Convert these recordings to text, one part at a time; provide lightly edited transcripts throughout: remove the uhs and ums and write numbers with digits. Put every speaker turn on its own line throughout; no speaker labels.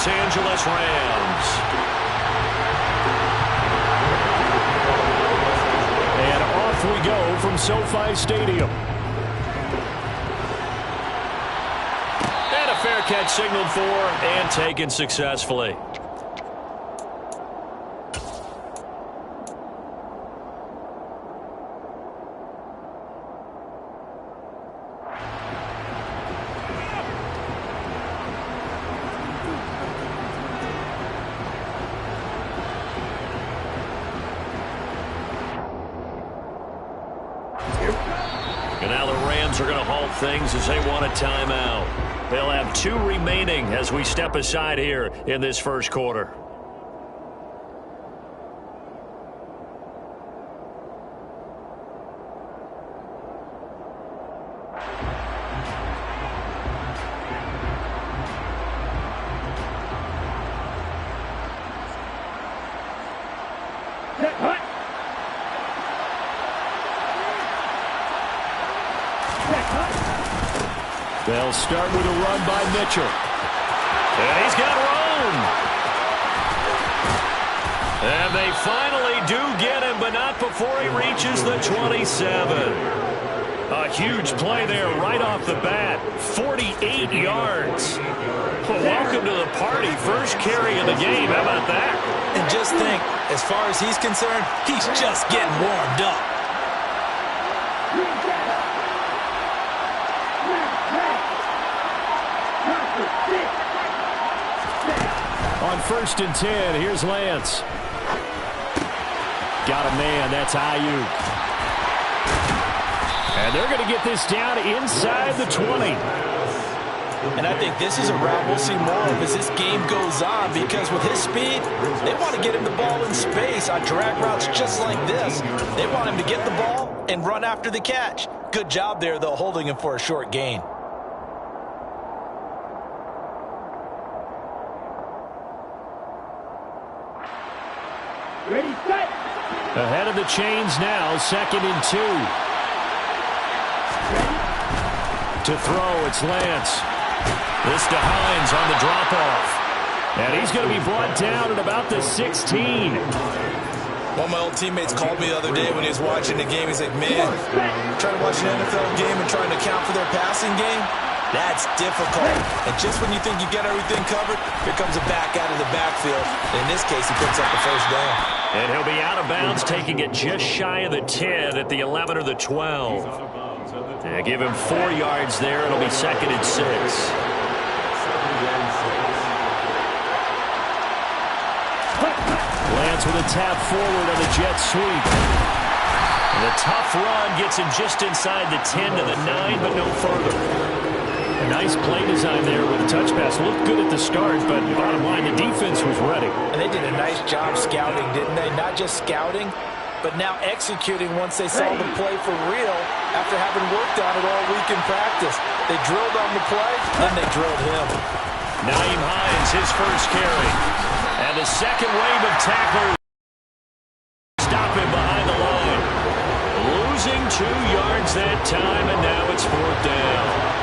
Los Angeles Rams. And off we go from SoFi Stadium. And a fair catch signaled for and taken successfully. And now the Rams are going to halt things as they want a timeout. They'll have 2 remaining as we step aside here in this first quarter. They'll start with a run by Mitchell. And he's got room. And they finally do get him, but not before he reaches the 27. A huge play there right off the bat. 48 yards. Well, welcome to the party. First carry of the game. How about that?
And just think, as far as he's concerned, he's just getting warmed up.
On 1st and 10, here's Lance. Got a man, that's Ayuk. And they're going to get this down inside the 20.
And I think this is a route we'll see more of as this game goes on, because with his speed, they want to get him the ball in space on drag routes just like this. They want him to get the ball and run after the catch. Good job there, though, holding him for a short gain.
Ready, set. Ahead of the chains now, 2nd and 2. To throw, it's Lance. This to Hines on the drop-off. And he's going to be brought down at about the 16.
One of my old teammates called me the other day when he was watching the game. He's like, man, trying to watch an NFL game and trying to account for their passing game? That's difficult. And just when you think you get everything covered, here comes a back out of the backfield. In this case, he picks up the first down.
And he'll be out of bounds, taking it just shy of the 10 at the 11 or the 12. Give him 4 yards there. It'll be 2nd and 6. Lance with a tap forward on the jet sweep. And the tough run gets him just inside the 10 to the 9, but no further. A nice play design there with a touch pass. Looked good at the start, but bottom line, the defense was ready.
And they did a nice job scouting, didn't they? Not just scouting, but now executing once they saw the play for real after having worked on it all week in practice. They drilled on the play, then they drilled him.
Nyheim Hines, his first carry. And the second wave of tacklers stop him behind the line. Losing 2 yards that time, and now it's 4th down.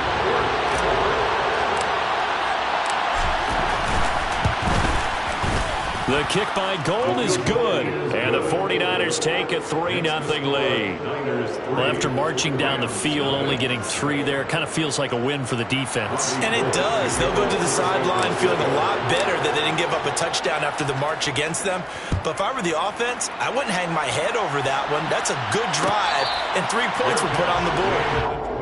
The kick by Gold is good, and the 49ers take a 3-0 lead. Well, after marching down the field, only getting 3 there, kind of feels like a win for the defense.
And it does. They'll go to the sideline feeling a lot better that they didn't give up a touchdown after the march against them. But if I were the offense, I wouldn't hang my head over that one. That's a good drive, and 3 points were put on the board.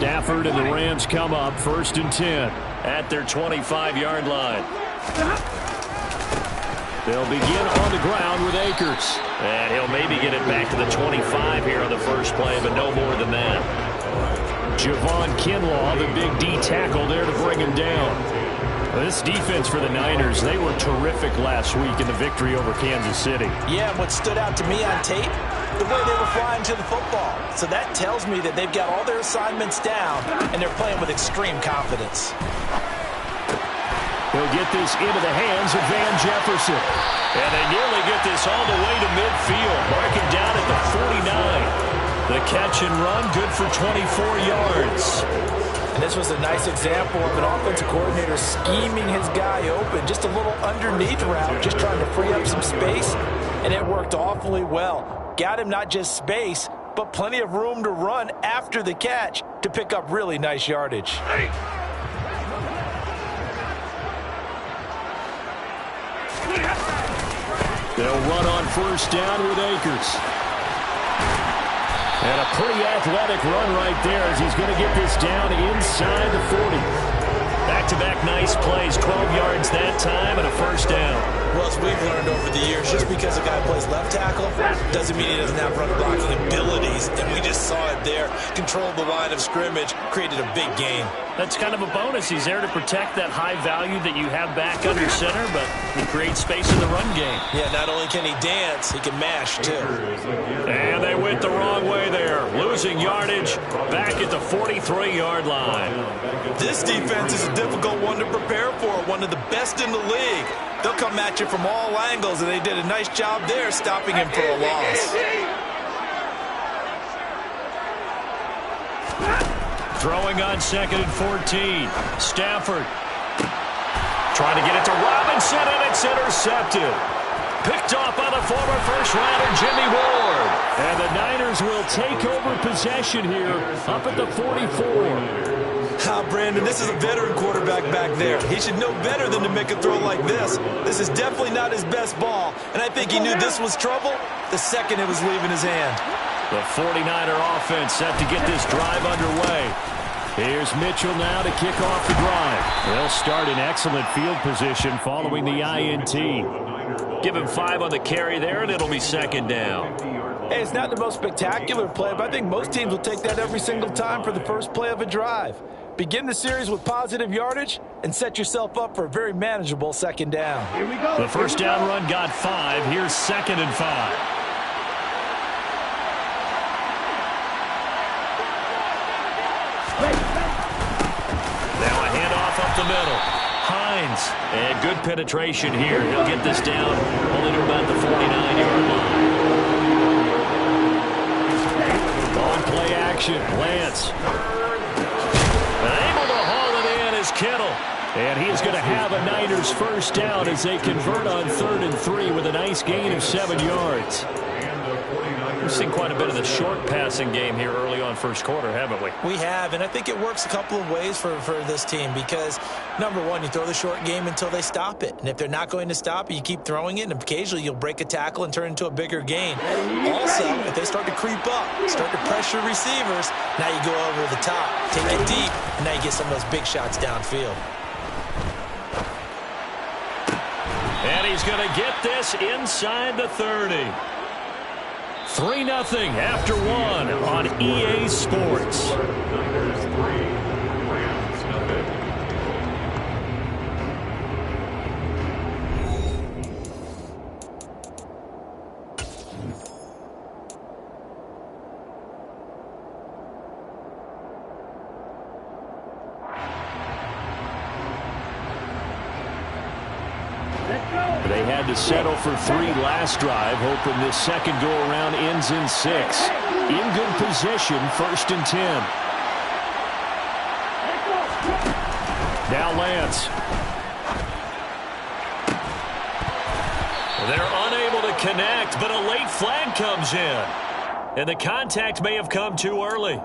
Stafford and the Rams come up 1st and 10 at their 25-yard line. They'll begin on the ground with Akers. And he'll maybe get it back to the 25 here on the first play, but no more than that. Javon Kinlaw, the big D tackle there to bring him down. This defense for the Niners, they were terrific last week in the victory over Kansas City.
Yeah, and what stood out to me on tape, the way they were flying to the football. So that tells me that they've got all their assignments down, and they're playing with extreme confidence.
He'll get this into the hands of Van Jefferson. And they nearly get this all the way to midfield. Marking down at the 49. The catch and run, good for 24 yards.
And this was a nice example of an offensive coordinator scheming his guy open. Just a little underneath route, just trying to free up some space. And it worked awfully well. Got him not just space, but plenty of room to run after the catch to pick up really nice yardage.
They'll run on first down with Akers. And a pretty athletic run right there as he's going to get this down inside the 40. Back-to-back nice plays, 12 yards that time and a first down.
Well, as we've learned over the years, just because a guy plays left tackle doesn't mean he doesn't have run blocking abilities. And we just saw it there. Controlled the line of scrimmage, created a big gain.
That's kind of a bonus. He's there to protect that high value that you have back under center, but he creates space in the run game.
Yeah, not only can he dance, he can mash, too.
And they went the wrong way there. Losing yardage back at the 43-yard line.
This defense is a difficult one to prepare for, one of the best in the league. They'll come at you from all angles, and they did a nice job there stopping him for a loss.
Throwing on 2nd and 14. Stafford trying to get it to Robinson, and it's intercepted. Picked off by the former first-rounder Jimmy Ward. And the Niners will take over possession here up at the 44.
Brandon, this is a veteran quarterback back there. He should know better than to make a throw like this. This is definitely not his best ball, and I think he knew this was trouble the second it was leaving his hand.
The 49er offense set to get this drive underway. Here's Mitchell now to kick off the drive. They'll start in excellent field position following the INT. Give him 5 on the carry there, and it'll be second down.
Hey, it's not the most spectacular play, but I think most teams will take that every single time for the first play of a drive. Begin the series with positive yardage and set yourself up for a very manageable second down.
Here we go.
The first down run got 5. Here's 2nd and 5. Now a handoff up the middle. Hines, and good penetration here. He'll get this down only to about the 49-yard line. On play action, Lance. Able to haul it in is Kittle. And he is going to have a Niners first down as they convert on 3rd and 3 with a nice gain of 7 yards. We've seen quite a bit of the short passing game here early on first quarter, haven't we?
We have, and I think it works a couple of ways for this team because, number one, you throw the short game until they stop it. And if they're not going to stop it, you keep throwing it, and occasionally you'll break a tackle and turn into a bigger gain. Also, if they start to creep up, start to pressure receivers, now you go over the top, take it deep, and now you get some of those big shots downfield.
And he's going to get this inside the 30. 3-0 after 1 on EA Sports. They had to settle for 3 last drive, hoping this second go-around ends in 6. In good position, 1st and 10. Now Lance. They're unable to connect, but a late flag comes in. And the contact may have come too early.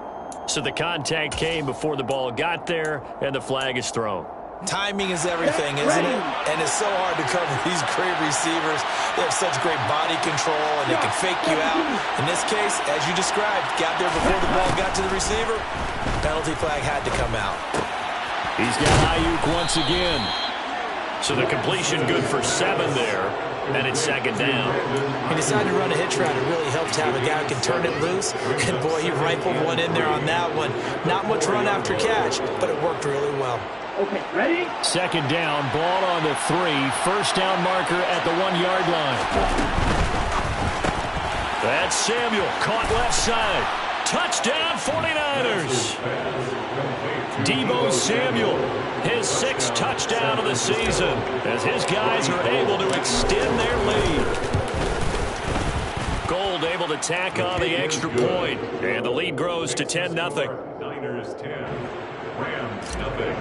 So the contact came before the ball got there, and the flag is thrown.
Timing is everything, isn't it? And it's so hard to cover these great receivers. They have such great body control, and they can fake you out. In this case, as you described, got there before the ball got to the receiver. Penalty flag had to come out.
He's got Ayuk once again. So the completion good for 7 there, and it's second down.
He decided to run a hitch route. It really helped to have a guy who can turn it loose. And, boy, he rifled one in there on that one. Not much run after catch, but it worked really well.
Okay, ready?
Second down, ball on the 3. First down marker at the 1-yard line. That's Samuel, caught left side. Touchdown 49ers. Deebo Samuel, his 6th touchdown of the season, as his guys are able to extend their lead. Gold able to tack on the extra point, and the lead grows to 10-0.
Niners 10, Rams nothing.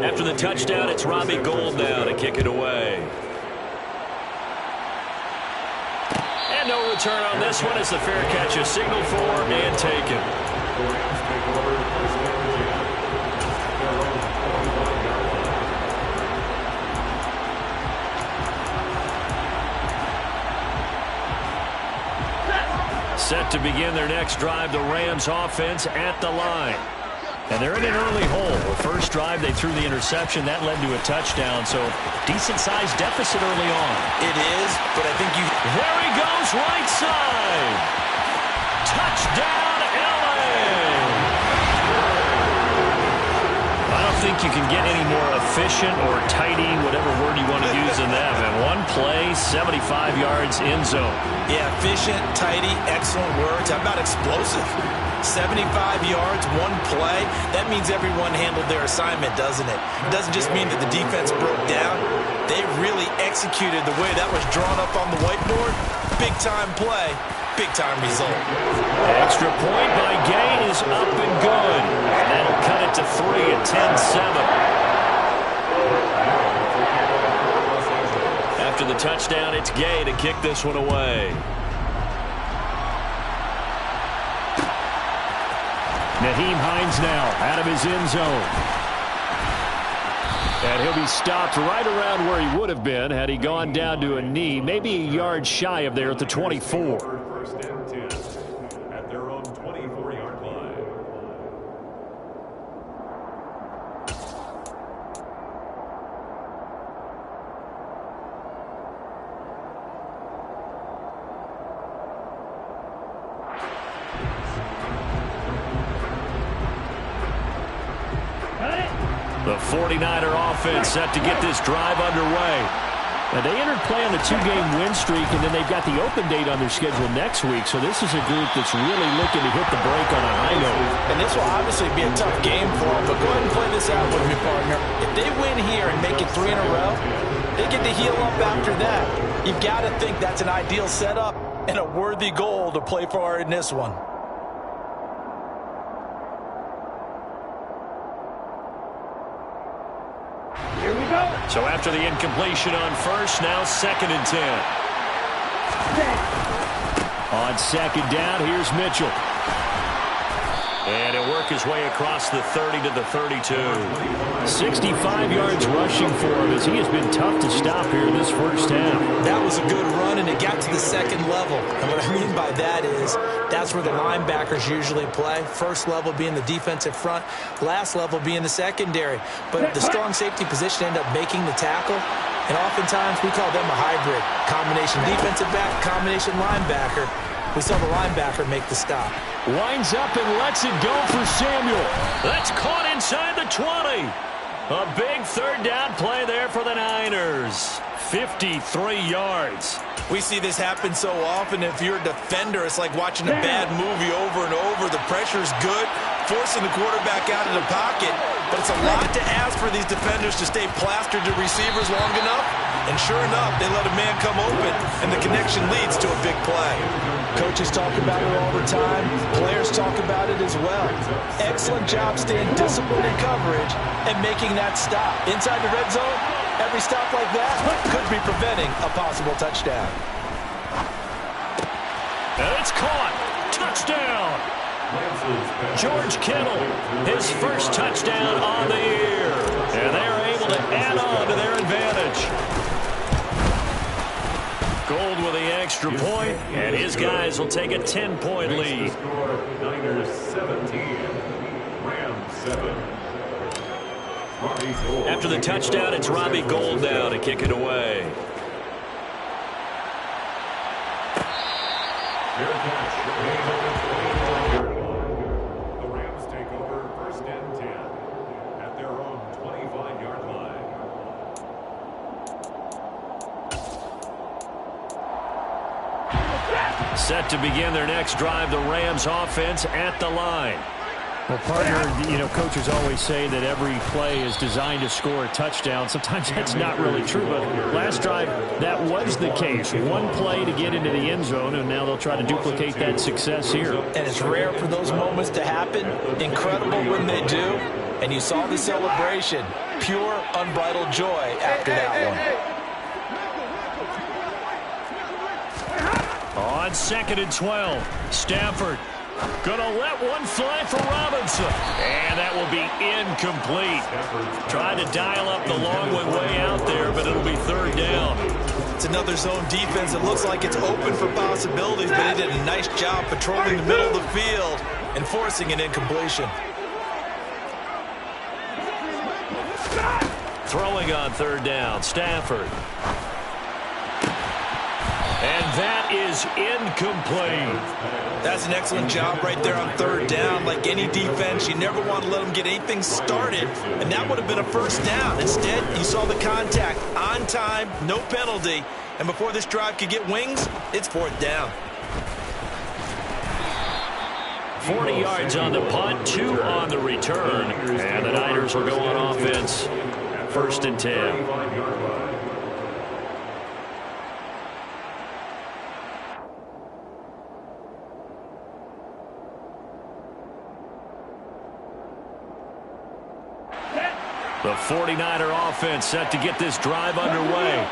After the touchdown, it's Robbie Gould now to kick it away. And no return on this one as the fair catch is signaled for and taken. Set to begin their next drive, the Rams offense at the line. And they're in an early hole. The first drive, they threw the interception. That led to a touchdown, so decent-sized deficit early on.
It is, but I think you...
There he goes, right side. Touchdown, L.A. I don't think you can get any more efficient or tidy, whatever word you want to use in that. And one play, 75 yards in zone.
Yeah, efficient, tidy, excellent words. How about explosive? 75 yards, one play. That means everyone handled their assignment, doesn't it? It doesn't just mean that the defense broke down. They really executed the way that was drawn up on the whiteboard. Big-time play, big-time result.
Extra point by Gay is up and good. And that'll cut it to 3 at 10-7. After the touchdown, it's Gay to kick this one away. Nyheim Hines now out of his end zone. And he'll be stopped right around where he would have been had he gone down to a knee, maybe a yard shy of there at the 24.
First and 10 at their own 24-yard line.
The 49er offense set to get this drive underway. Now, they entered play on a 2-game win streak, and then they've got the open date on their schedule next week. So this is a group that's really looking to hit the break on a high note.
And this will obviously be a tough game for them, but go ahead and play this out with me, partner. If they win here and make it 3 in a row, they get to heal up after that. You've got to think that's an ideal setup and a worthy goal to play for in this one.
So after the incompletion on first, now 2nd and 10. On 2nd down, here's Mitchell. And he'll work his way across the 30 to the 32. 65 yards rushing for him as he has been tough to stop here this first half.
That was a good run, and it got to the 2nd level. And what I mean by that is that's where the linebackers usually play. First level being the defensive front, last level being the secondary. But the strong safety position ended up making the tackle. And oftentimes we call them a hybrid. Combination defensive back, combination linebacker. We saw the linebacker make the stop.
Winds up and lets it go for Samuel. That's caught inside the 20. A big 3rd down play there for the Niners. 53 yards.
We see this happen so often. If you're a defender, it's like watching a bad movie over and over. The pressure's good, forcing the quarterback out of the pocket. But it's a lot to ask for these defenders to stay plastered to receivers long enough. And sure enough, they let a man come open, and the connection leads to a big play. Coaches talk about it all the time. Players talk about it as well. Excellent job staying disciplined in coverage and making that stop. Inside the red zone, every stop like that could be preventing a possible touchdown.
And it's caught. Touchdown. George Kittle, his first touchdown on the year. And they're able to add on to their advantage. Gould with the extra point, and his guys will take a 10-point lead.
Niners 17, Rams 7.
After the touchdown, it's Robbie Gould now to kick it away.
Fair catch. The Rams take over 1st and 10 at their own 25-yard line.
Set to begin their next drive, the Rams offense at the line.
Well, partner, you know, coaches always say that every play is designed to score a touchdown. Sometimes that's not really true, but last drive, that was the case. One play to get into the end zone, and now they'll try to duplicate that success here.
And it's rare for those moments to happen. Incredible when they do. And you saw the celebration. Pure, unbridled joy after that one.
On 2nd and 12, Stafford gonna let one fly for Robinson. And that will be incomplete. Trying to dial up the long way out there, but it'll be 3rd down.
It's another zone defense. It looks like it's open for possibilities, but he did a nice job patrolling the middle of the field and forcing an incompletion.
Throwing on 3rd down, Stafford. And that is incomplete.
That's an excellent job right there on 3rd down. Like any defense, you never want to let them get anything started, and that would have been a 1st down. Instead, you saw the contact on time, no penalty, and before this drive could get wings, it's 4th down.
40 yards on the punt, 2 on the return, and the Niners will go on offense. 1st and 10. The 49er offense set to get this drive underway.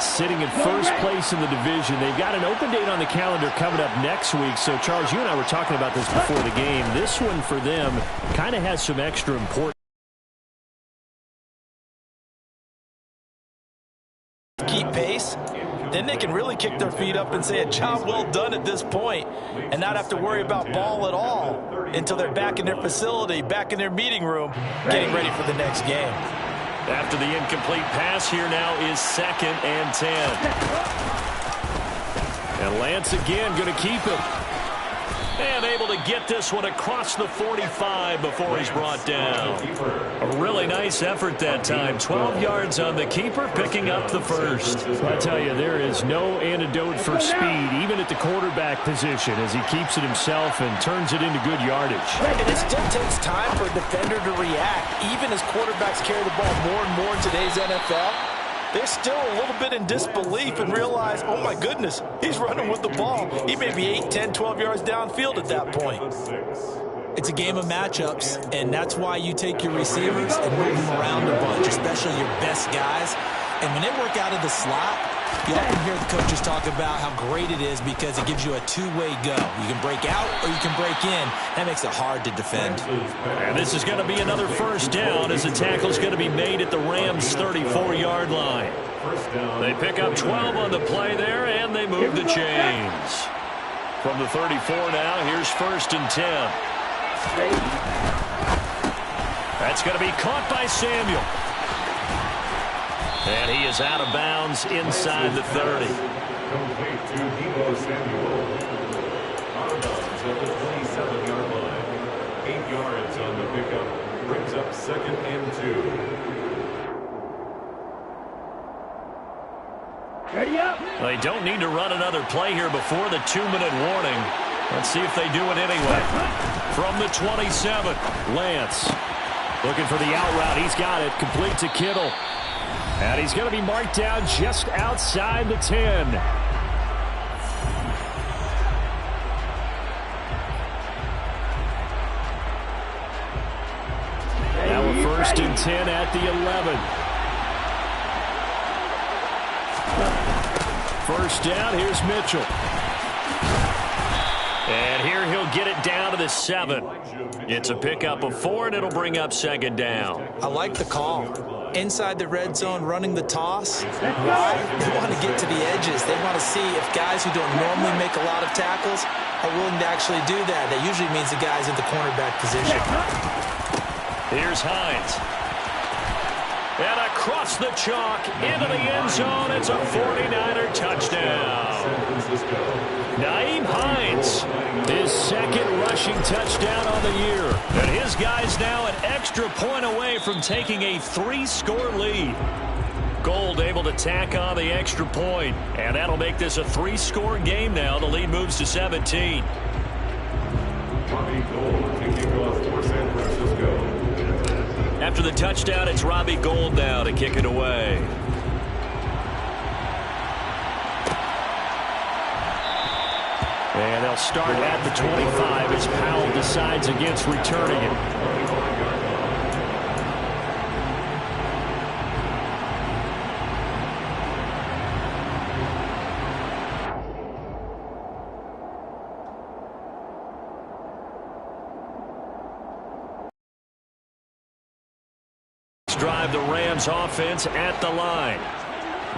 Sitting in 1st place in the division. They've got an open date on the calendar coming up next week. So, Charles, you and I were talking about this before the game. This one for them kind of has some extra importance.
Keep pace, then they can really kick their feet up and say a job well done at this point and not have to worry about ball at all until they're back in their facility, back in their meeting room, getting ready for the next game.
After the incomplete pass, here now is 2nd and 10. And Lance again going to keep it. And able to get this one across the 45 before he's brought down. A really nice effort that time. 12 yards on the keeper, picking up the 1st.
I tell you, there is no antidote for speed, even at the quarterback position, as he keeps it himself and turns it into good yardage.
And it still takes time for a defender to react. Even as quarterbacks carry the ball more and more in today's NFL, they're still a little bit in disbelief and realize, oh my goodness, he's running with the ball. He may be 8, 10, 12 yards downfield at that point. It's a game of matchups, and that's why you take your receivers and move them around a bunch, especially your best guys. And when they work out of the slot, you often hear the coaches talk about how great it is because it gives you a two-way go. You can break out or you can break in. That makes it hard to defend.
And this is going to be another 1st down as the tackle's going to be made at the Rams' 34-yard line. They pick up 12 on the play there, and they move the chains. From the 34 now, here's 1st and 10. That's going to be caught by Samuel. And he is out of bounds inside the 30.
Complete to Deebo Samuel. Out of bounds at the 27-yard line. 8 yards on the pickup. Brings up 2nd and 2.
Ready up.
They don't need to run another play here before the 2-minute warning. Let's see if they do it anyway. From the 27, Lance. Looking for the out route. He's got it. Complete to Kittle. And he's going to be marked down just outside the 10. Now we're 1st and 10 at the 11. 1st down, here's Mitchell. And here he'll get it down to the 7. It's a pickup of 4, and it'll bring up 2nd down.
I like the call. Inside the red zone running the toss. Why? They want to get to the edges. They want to see if guys who don't normally make a lot of tackles are willing to actually do that. That usually means the guys in the cornerback position.
Here's Hines. And across the chalk into the end zone. It's a 49er touchdown. Nyheim Hines, his 2nd rushing touchdown on the year. And his guy's now an extra point away from taking a 3-score lead. Gold able to tack on the extra point, and that'll make this a 3-score game now. The lead moves to 17.
Robbie Gold kicking off for San Francisco.
After the touchdown, it's Robbie Gold now to kick it away.
And they'll start at the 25 as Powell decides against returning it.
Drive the Rams offense at the line.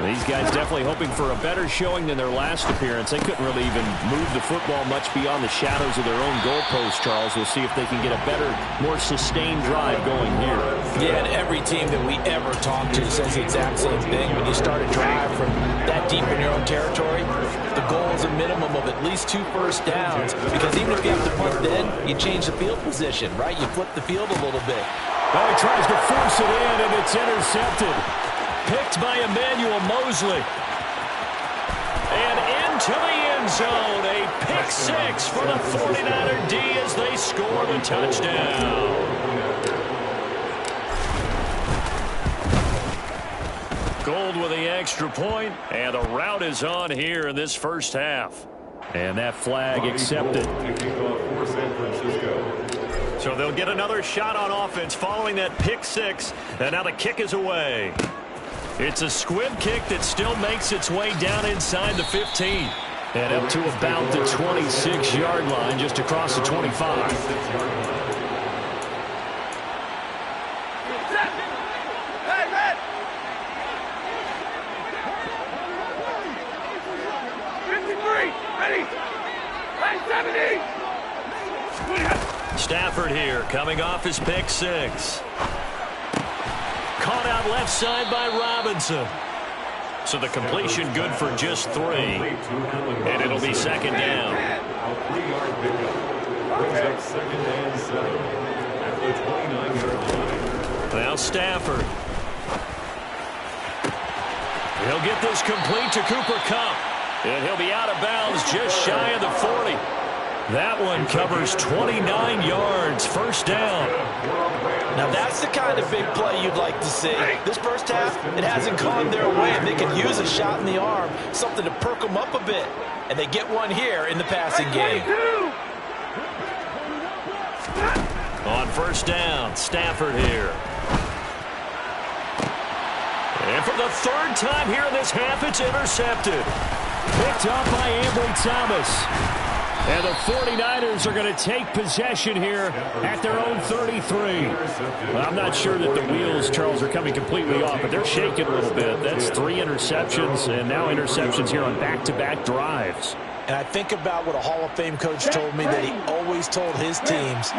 These guys definitely hoping for a better showing than their last appearance. They couldn't really even move the football much beyond the shadows of their own goalpost, Charles. We'll see if they can get a better, more sustained drive going here.
Yeah, and every team that we ever talk to says the exact same thing. When you start a drive from that deep in your own territory, the goal is a minimum of at least 2 first downs, because even if you have to punt then, you change the field position, right? You flip the field a little bit.
Oh, he tries to force it in, and it's intercepted.
Picked by Emmanuel Mosley. And into the end zone. A pick 6 for the 49er D as they score the touchdown. Gold with the extra point, and a route is on here in this first half.
And that flag accepted.
Kicking off for San Francisco.
So they'll get another shot on offense following that pick 6, and now the kick is away. It's a squib kick that still makes its way down inside the 15.
And up to about the 26-yard line, just across the 25.
Stafford here, coming off his pick 6. Caught out left side by Robinson. So the completion good for just 3. And it'll be second down.
A 3-yard pickup. Brings up second and 7 at the 29-yard line.
Now Stafford. He'll get this complete to Cooper Kupp. And he'll be out of bounds just shy of the 40. That one covers 29 yards. First down.
Now that's the kind of big play you'd like to see. This first half, it hasn't gone their way. They could use a shot in the arm, something to perk them up a bit. And they get one here in the passing game.
On first down, Stafford here. And for the 3rd time here in this half, it's intercepted.
Picked up by Ambry Thomas. And the 49ers are going to take possession here at their own 33. Well, I'm not sure that the wheels, Charles, are coming completely off, but they're shaking a little bit. That's 3 interceptions, and now interceptions here on back-to-back drives.
And I think about what a Hall of Fame coach told me that he always told his teams,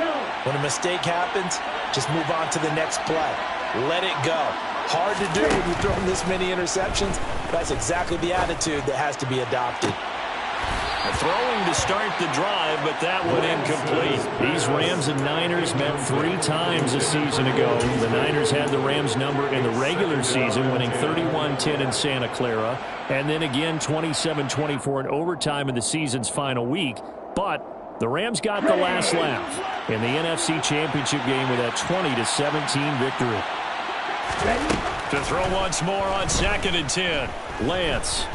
when a mistake happens, just move on to the next play. Let it go. Hard to do when you're throwing this many interceptions. That's exactly the attitude that has to be adopted.
Throwing to start the drive, but that one incomplete.
These Rams and Niners met 3 times a season ago. The Niners had the Rams number in the regular season, winning 31-10 in Santa Clara, and then again 27-24 in overtime in the season's final week. But the Rams got the last laugh in the NFC Championship game with that 20-17 victory.
To throw once more on 2nd and 10.
Lance.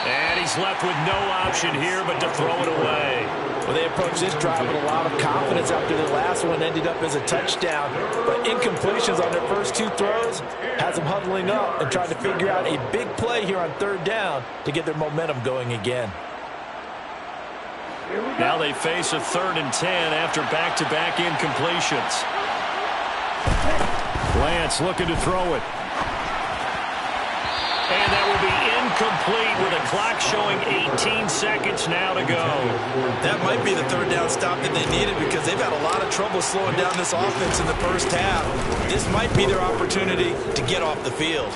And he's left with no option here but to throw it away.
Well, they approached this drive with a lot of confidence after the last one ended up as a touchdown. But incompletions on their first 2 throws has them huddling up and trying to figure out a big play here on 3rd down to get their momentum going again.
Now they face a 3rd and 10 after back-to-back incompletions.
Lance looking to throw it.
And that will be incomplete with a clock showing 18 seconds now to go.
That might be the 3rd down stop that they needed, because they've had a lot of trouble slowing down this offense in the first half. This might be their opportunity to get off the field.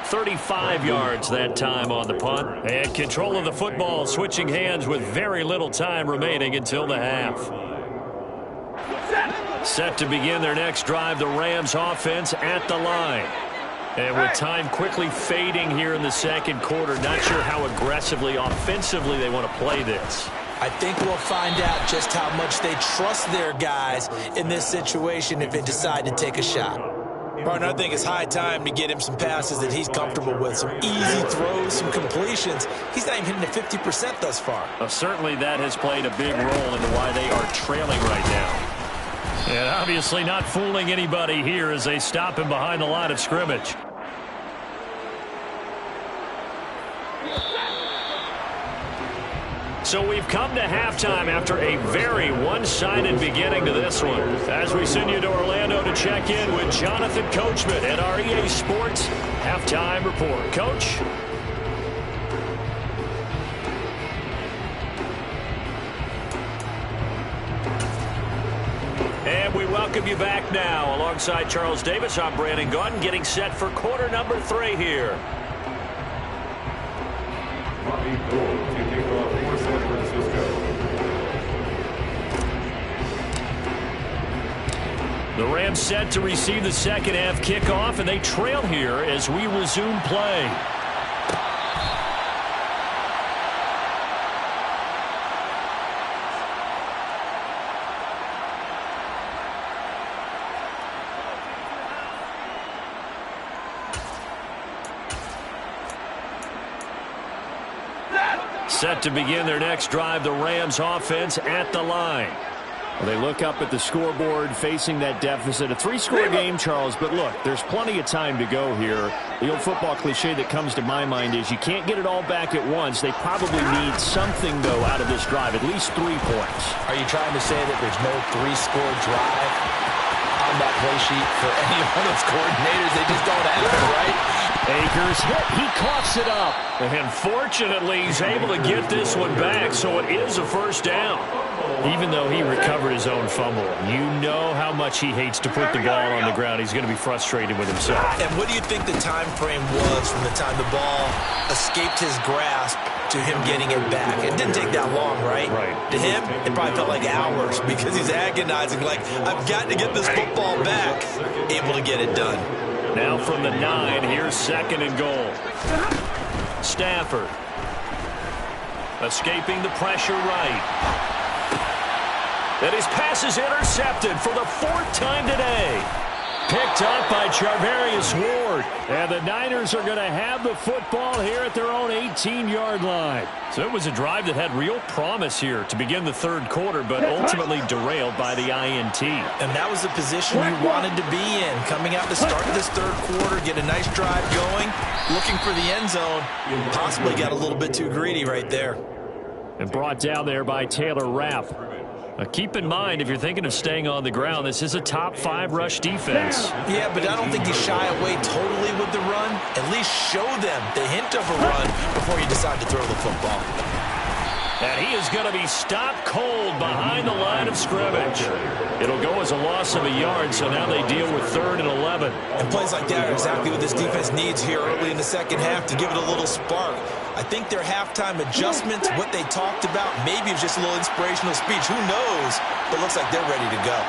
35 yards that time on the punt. And control of the football switching hands with very little time remaining until the half. Set to begin their next drive, the Rams offense at the line. And with time quickly fading here in the second quarter, not sure how aggressively, offensively they want to play this.
I think we'll find out just how much they trust their guys in this situation if they decide to take a shot. Partner, I think it's high time to get him some passes that he's comfortable with, some easy throws, some completions. He's not even hitting the 50% thus far.
Certainly that has played a big role into why they are trailing right now. And obviously not fooling anybody here as they stop him behind the line of scrimmage. So we've come to halftime after a very one-sided beginning to this one. As we send you to Orlando to check in with Jonathan Coachman at our EA Sports Halftime Report. Coach? And we welcome you back now. Alongside Charles Davis, I'm Brandon Gaudin, getting set for quarter number 3 here.
Bobby Gould to kick off for San Francisco.
The Rams set to receive the second half kickoff, and they trail here as we resume play. Set to begin their next drive, the Rams offense at the line.
Well, they look up at the scoreboard facing that deficit. A 3-score game, Charles, but look, there's plenty of time to go here. The old football cliche that comes to my mind is you can't get it all back at once. They probably need something, though, out of this drive, at least 3 points.
Are you trying to say that there's no 3-score drive on that play sheet for any one of those coordinators? They just don't have it, right?
Akers hit. He coughs it up. And fortunately, he's able to get this one back, so it is a first down. Even though he recovered his own fumble, you know how much he hates to put the ball on the ground. He's going to be frustrated with himself.
And what do you think the time frame was from the time the ball escaped his grasp to him getting it back? It didn't take that long, right?
Right.
To him, it probably felt like hours because he's agonizing, like, I've got to get this football back. Able to get it done.
Now from the 9, here's second and goal. Stafford. Escaping the pressure right. And his pass is intercepted for the 4th time today. Picked up by Charvarius Ward. And the Niners are going to have the football here at their own 18-yard line. So it was a drive that had real promise here to begin the third quarter, but ultimately derailed by the INT.
And that was the position you wanted to be in. Coming out to start this third quarter, get a nice drive going, looking for the end zone. Possibly got a little bit too greedy right there.
And brought down there by Taylor Rapp. Keep in mind, if you're thinking of staying on the ground, this is a top 5 rush defense.
Yeah, but I don't think you shy away totally with the run. At least show them the hint of a run before you decide to throw the football.
And he is going to be stopped cold behind the line of scrimmage. It'll go as a loss of a yard, so now they deal with 3rd and 11.
And plays like that are exactly what this defense needs here early in the second half to give it a little spark. I think their halftime adjustments, what they talked about, maybe it was just a little inspirational speech. Who knows? But it looks like they're ready to go.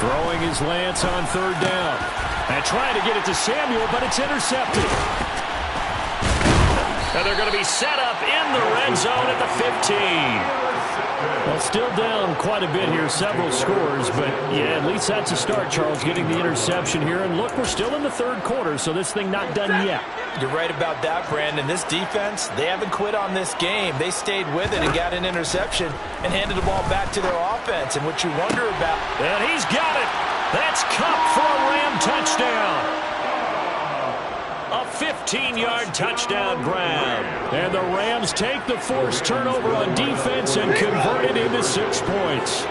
Throwing his Lance on 3rd down. And trying to get it to Samuel, but it's intercepted. And they're going to be set up in the red zone at the 15. Well, still down quite a bit here, several scores, but yeah, at least that's a start, Charles, getting the interception here. And look, we're still in the third quarter, so this thing not done yet.
You're right about that, Brandon. This defense, they haven't quit on this game. They stayed with it and got an interception and handed the ball back to their offense. And what you wonder about...
And he's got it. That's Cup for a Ram touchdown. A 15-yard touchdown grab. And the Rams take the forced turnover on defense and convert it into 6 points.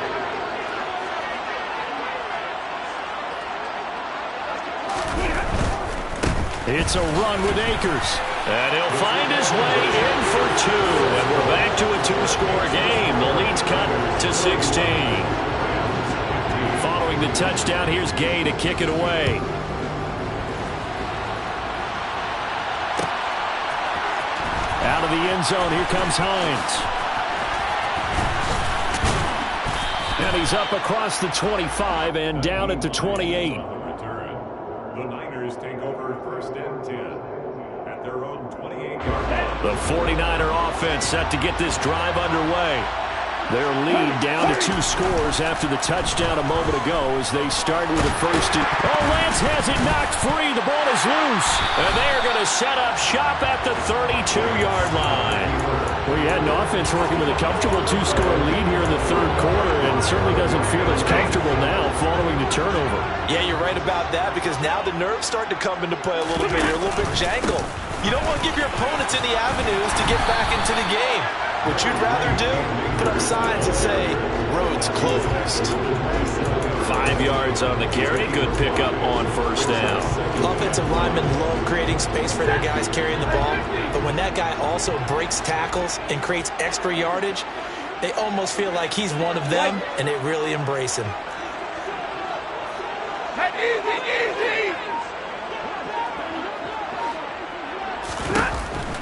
It's a run with Akers. And he'll find his way in for 2. And we're back to a 2-score game. The lead's cut to 16. Following the touchdown, here's Gay to kick it away. Out of the end zone, here comes Hines. And he's up across the 25 and down at the 28.
Return. The Niners take over 1st and 10 at their own 28-yard line.
The 49er offense set to get this drive underway. Their lead down to 2 scores after the touchdown a moment ago as they start with a first. Lance has it knocked free. The ball is loose. And they're going to set up shop at the 32-yard line. Well, you had an offense working with a comfortable 2-score lead here in the 3rd quarter, and certainly doesn't feel as comfortable now following the turnover.
Yeah, you're right about that, because now the nerves start to come into play a little bit. You're a little bit jangled. You don't want to give your opponents any avenues to get back into the game. What you'd rather do, put up signs that say, roads closed.
5 yards on the carry. Good pickup on 1st down.
Offensive linemen love creating space for their guys carrying the ball, but when that guy also breaks tackles and creates extra yardage, they almost feel like he's one of them, and they really embrace him.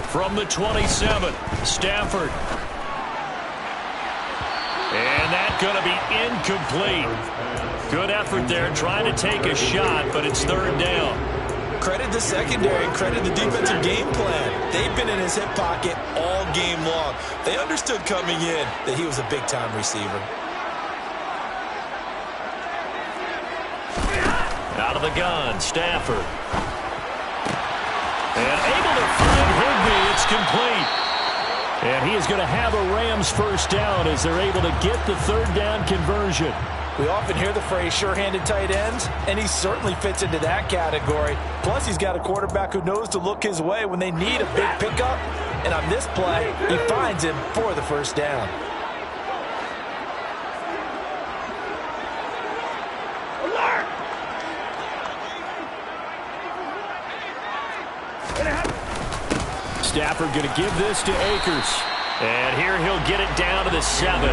From the 27, Stafford. And that's going to be incomplete. Good effort there, trying to take a shot, but it's 3rd down.
Credit the secondary, credit the defensive game plan. They've been in his hip pocket all game long. They understood coming in that he was a big-time receiver.
Out of the gun, Stafford. And able to find Higbee. It's complete. And he is going to have a Rams 1st down as they're able to get the 3rd down conversion.
We often hear the phrase sure-handed tight ends, and he certainly fits into that category. Plus, he's got a quarterback who knows to look his way when they need a big pickup. And on this play, he finds him for the 1st down.
Stafford going to give this to Akers. And here he'll get it down to the 7.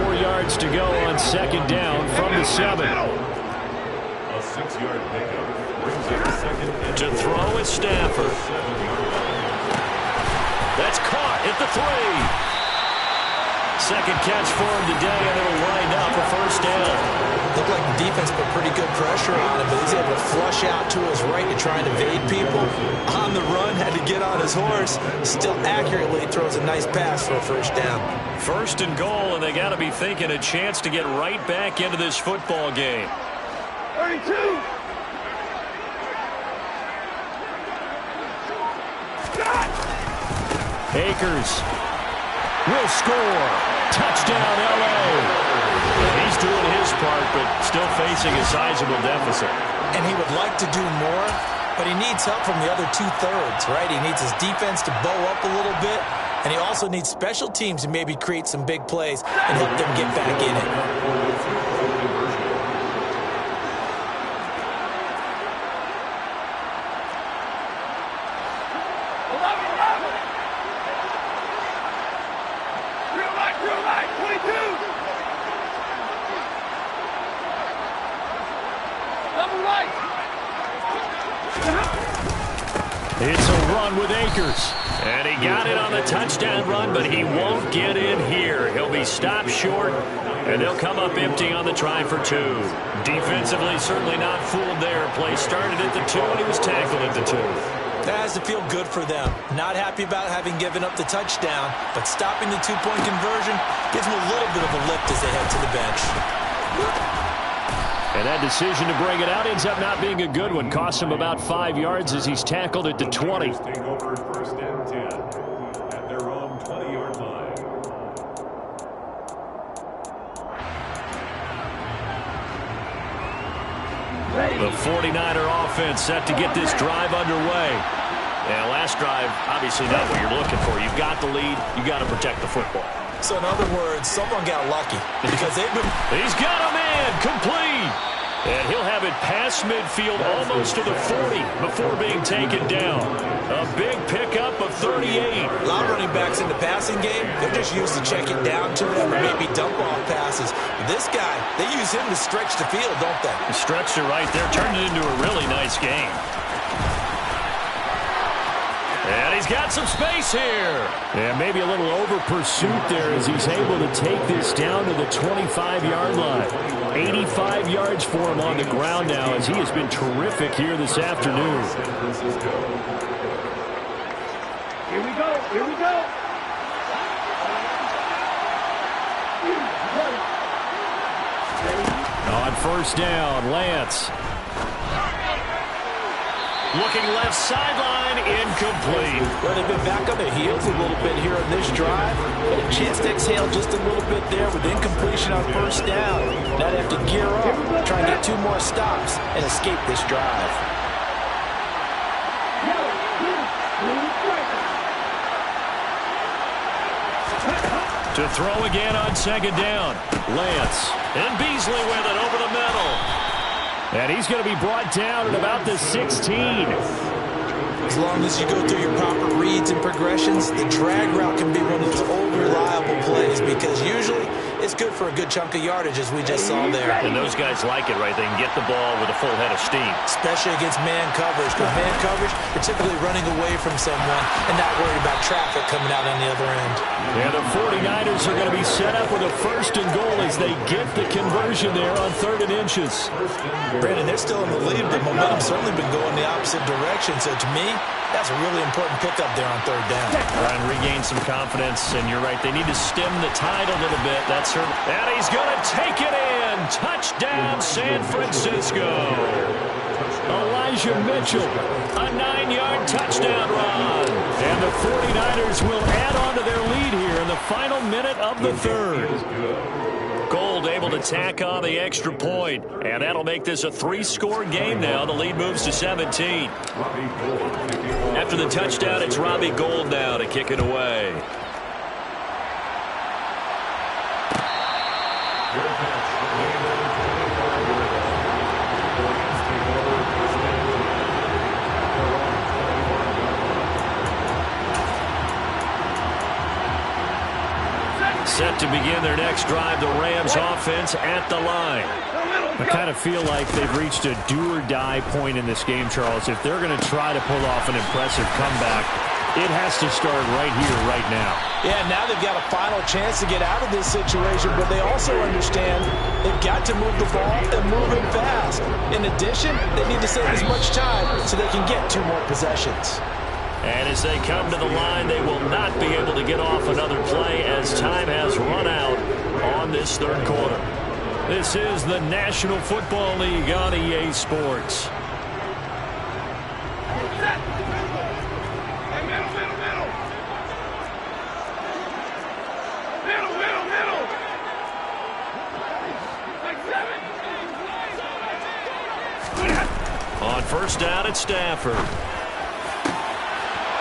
4 yards to go on 2nd down from the 7.
A 6-yard pickup brings up 2nd and
To throw is Stafford. That's caught at the 3. 2nd catch for him today, and it'll wind up a 1st down.
Looked like the defense put pretty good pressure on him, but he's able to flush out to his right to try and evade people. On the run, had to get on his horse. Still accurately throws a nice pass for a 1st down.
1st and goal, and they got to be thinking a chance to get right back into this football game.
32.
Akers will score. Touchdown, L.A. He's doing his part, but still facing a sizable deficit.
And he would like to do more, but he needs help from the other 2/3, right? He needs his defense to bow up a little bit, and he also needs special teams to maybe create some big plays and help them get back in it.
It's a run with Akers. And he got it on the touchdown run, but he won't get in here. He'll be stopped short, and they'll come up empty on the try for 2. Defensively, certainly not fooled there. Play started at the 2, and he was tackled at the 2.
That has to feel good for them. Not happy about having given up the touchdown, but stopping the 2-point conversion gives them a little bit of a lift as they head to the bench.
And that decision to bring it out ends up not being a good one. Costs him about 5 yards as he's tackled at the 20.
take over 1st and 10 at their own 20-yard line.
The 49er offense set to get this drive underway. Yeah, last drive, obviously not what you're looking for. You've got the lead. You've got to protect the football.
So in other words, someone got lucky because they've been...
He's got a man complete. And he'll have it past midfield almost to the 40 before being taken down. A big pickup of 38.
A lot of running backs in the passing game, they're just used to check it down to them or maybe dump off passes. But this guy, they use him to stretch the field, don't they?
Stretched it right there, turned it into a really nice game. And he's got some space here.
And maybe a little over pursuit there as he's able to take this down to the 25-yard line. 85 yards for him on the ground now as he has been terrific here this afternoon.
Here we go. Here we go.
On first down, Lance.
Looking left sideline, incomplete.
Well, they've been back on their heels a little bit here on this drive. Had a chance to exhale just a little bit there with incompletion on first down. Now they have to gear up, try and get 2 more stops, and escape this drive.
To throw again on second down. Lance. And Beasley with it over the middle.
And he's going to be brought down at about the 16.
As long as you go through your proper reads and progressions, the drag route can be one of those old reliable plays because usually it's good for a good chunk of yardage, as we just saw there.
And those guys like it, right? They can get the ball with a full head of steam.
Especially against man coverage, because man coverage, they're typically running away from someone and not worried about traffic coming out on the other end.
And the 49ers are going to be set up with a first and goal as they get the conversion there on 3rd and inches.
Brandon, they're still in the lead, but momentum's certainly been going the opposite direction. So to me, that's a really important pickup there on 3rd down.
Trying to regain some confidence, and you're right, they need to stem the tide a little bit. That's her. And he's going to take it in. Touchdown, San Francisco.
Elijah Mitchell, a 9-yard touchdown run. And the 49ers will add on to their lead here in the final minute of the 3rd.
Gold able to tack on the extra point, and that'll make this a 3-score game now. The lead moves to 17. After the touchdown, it's Robbie Gould now to kick it away. Set to begin their next drive, the Rams offense at the line.
I kind of feel like they've reached a do-or-die point in this game, Charles. If they're going to try to pull off an impressive comeback, it has to start right here, right now.
Yeah, now they've got a final chance to get out of this situation, but they also understand they've got to move the ball and move it fast. In addition, they need to save as much time so they can get 2 more possessions.
And as they come to the line, they will not be able to get off another play as time has run out on this 3rd quarter. This is the National Football League on EA Sports. On first down at Stafford.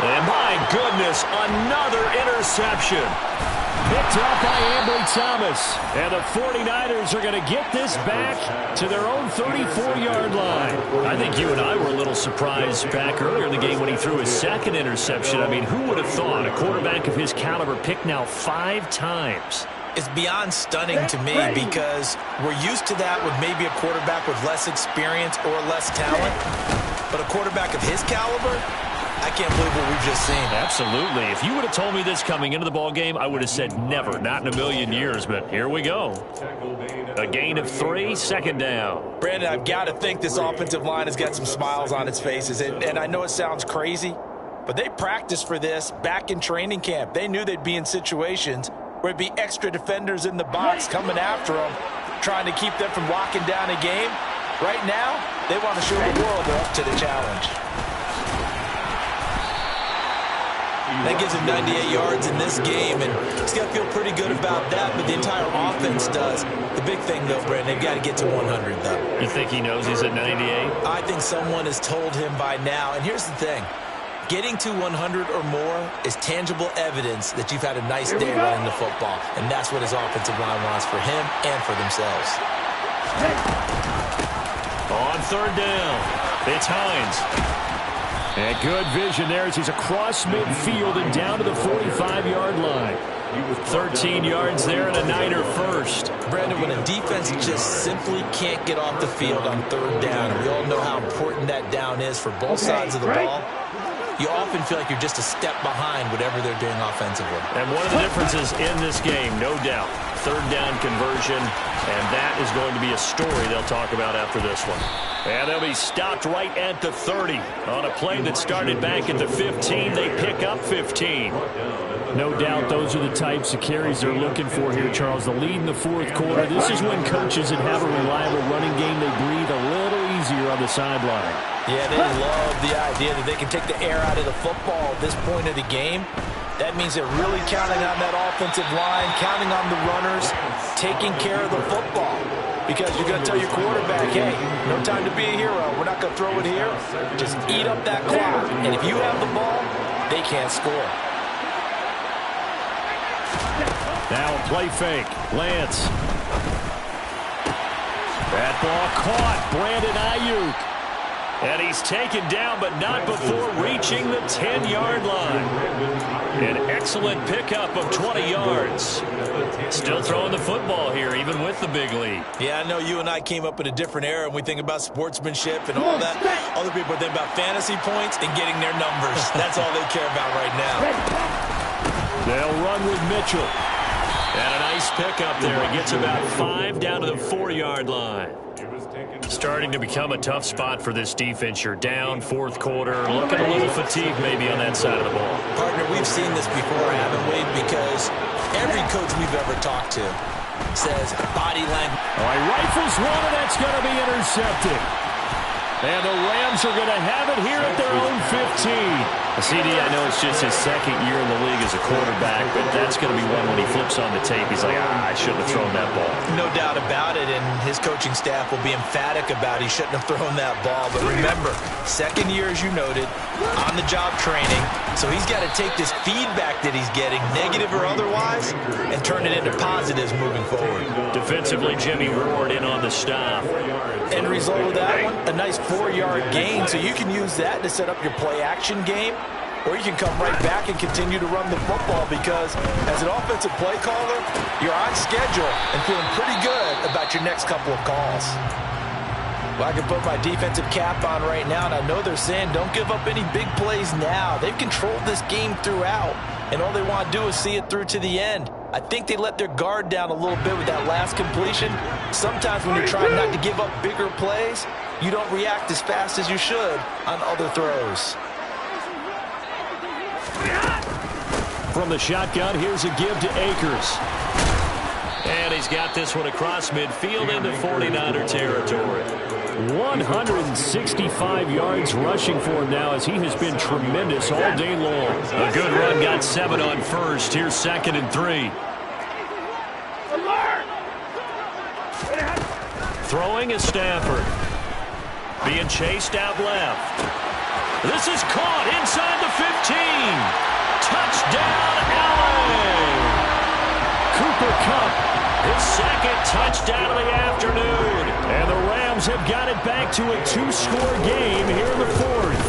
And my goodness, another interception.
Picked up by Ambry Thomas. And the 49ers are going to get this back to their own 34-yard line.
I think you and I were a little surprised back earlier in the game when he threw his 2nd interception. I mean, who would have thought a quarterback of his caliber picked now 5 times?
It's beyond stunning to me because we're used to that with maybe a quarterback with less experience or less talent. But a quarterback of his caliber, I can't believe what we've just seen.
Absolutely. If you would have told me this coming into the ball game, I would have said never, not in a million years. But here we go. A gain of 3, 2nd down.
Brandon, I've got to think this offensive line has got some smiles on its faces. And I know it sounds crazy, but they practiced for this back in training camp. They knew they'd be in situations where it'd be extra defenders in the box coming after them, trying to keep them from locking down a game. Right now, they want to show the world they're up to the challenge. That gives him 98 yards in this game, and he's got to feel pretty good about that, but the entire offense does. The big thing, though, Brandon, they've got to get to 100, though.
You think he knows he's at 98?
I think someone has told him by now, and here's the thing. Getting to 100 or more is tangible evidence that you've had a nice day running the football, and that's what his offensive line wants for him and for themselves.
On 3rd down, it's Hines.
And good vision there as he's across midfield and down to the 45-yard line.
13 yards there and a Niner first.
Brandon, when a defense just simply can't get off the field on 3rd down, and we all know how important that down is for both sides of the ball, you often feel like you're just a step behind whatever they're doing offensively.
And one of the differences in this game, no doubt, third down conversion, and that is going to be a story they'll talk about after this one. And they'll be stopped right at the 30. On a play that started back at the 15, they pick up 15.
No doubt those are the types of carries they're looking for here, Charles. The lead in the fourth quarter. This is when coaches that have a reliable running game, they breathe a little easier on the sideline.
Yeah, they love the idea that they can take the air out of the football at this point of the game. That means they're really counting on that offensive line, counting on the runners, taking care of the football. Because you're going to tell your quarterback, hey, no time to be a hero. We're not going to throw it here. Just eat up that clock. And if you have the ball, they can't score.
Now a play fake. Lance. That ball caught. Brandon Ayuk.
And he's taken down, but not before reaching the 10-yard line. An excellent pickup of 20 yards. Still throwing the football here, even with the big lead.
Yeah, I know you and I came up in a different era, and we think about sportsmanship and all that. Other people think about fantasy points and getting their numbers. That's all they care about right now.
They'll run with Mitchell.
And a nice pickup there. He gets about 5 down to the 4-yard line. Starting to become a tough spot for this defense. You're down, fourth quarter, looking a little fatigued maybe on that side of the ball.
Partner, we've seen this before, haven't we? Because every coach we've ever talked to says body language.
All right, rifles one, and that's going to be intercepted. And the Rams are going to have it here at their own 15.
CD, I know it's just his second year in the league as a quarterback, but that's going to be one when he flips on the tape. He's like, I shouldn't have thrown that ball.
No doubt about it, and his coaching staff will be emphatic about he shouldn't have thrown that ball. But remember, second year, as you noted, on-the-job training, so he's got to take this feedback that he's getting, negative or otherwise, and turn it into positives moving forward.
Defensively, Jimmy Ward in on the stop.
End result of that one, a nice 4-yard gain, so you can use that to set up your play-action game, or you can come right back and continue to run the football because as an offensive play caller, you're on schedule and feeling pretty good about your next couple of calls. Well, I can put my defensive cap on right now, and I know they're saying don't give up any big plays now. They've controlled this game throughout, and all they want to do is see it through to the end. I think they let their guard down a little bit with that last completion. Sometimes when you're trying not to give up bigger plays, you don't react as fast as you should on other throws.
From the shotgun, here's a give to Akers.
And he's got this one across midfield into 49er territory.
165 yards rushing for him now as he has been tremendous all day long.
A good run, got 7 on first. Here's 2nd and 3. Throwing is Stafford. Being chased out left. This is caught inside the 15. Touchdown, Allen!
Cooper Kupp,
his second touchdown of the afternoon.
And the Rams have got it back to a 2-score game here in the fourth.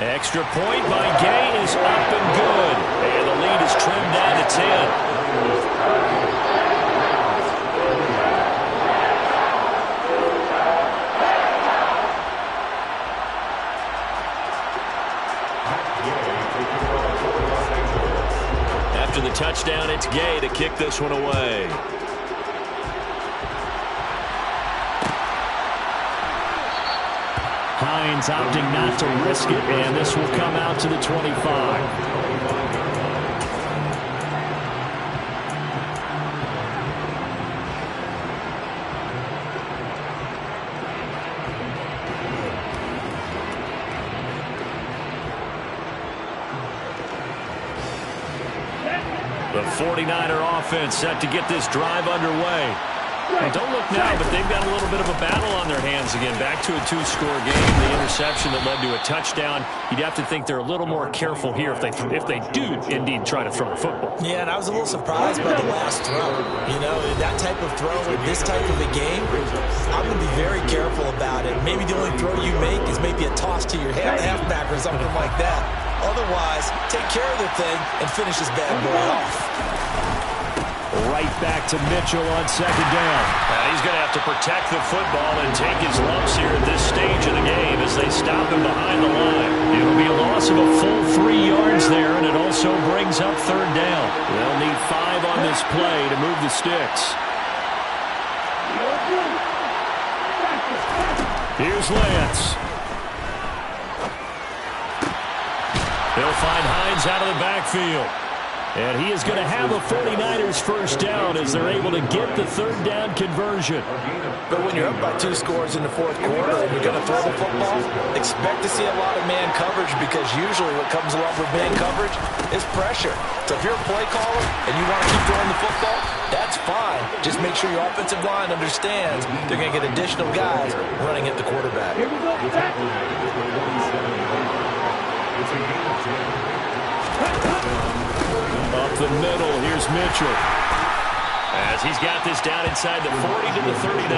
Extra point by Gay is up and good. And the lead is trimmed down to 10. After the touchdown, it's Gay to kick this one away.
Hines opting not to risk it, and this will come out to the 25.
The 49er offense set to get this drive underway. And don't look now, but they've got a little bit of a battle on their hands again. Back to a 2-score game. The interception that led to a touchdown. You'd have to think they're a little more careful here if they do indeed try to throw the football.
Yeah, and I was a little surprised by the last throw. You know, that type of throw in this type of a game, I'm going to be very careful about it. Maybe the only throw you make is maybe a toss to your halfback or something like that. Otherwise, take care of the thing and finish this bad boy off.
Right right back to Mitchell on second down.
He's going to have to protect the football and take his lumps here at this stage of the game as they stop him behind the line.
It'll be a loss of a full 3 yards there, and it also brings up third down. They'll need 5 on this play to move the sticks. Here's Lance. They'll find Hines out of the backfield. And he is going to have a 49ers first down as they're able to get the third down conversion.
But when you're up by 2 scores in the fourth quarter and you're going to throw the football, expect to see a lot of man coverage because usually what comes along with man coverage is pressure. So if you're a play caller and you want to keep throwing the football, that's fine. Just make sure your offensive line understands they're going to get additional guys running at the quarterback.
Here we go.
It's a gain of 10.
Up the middle, here's Mitchell. As he's got this down inside the 40 to the 39.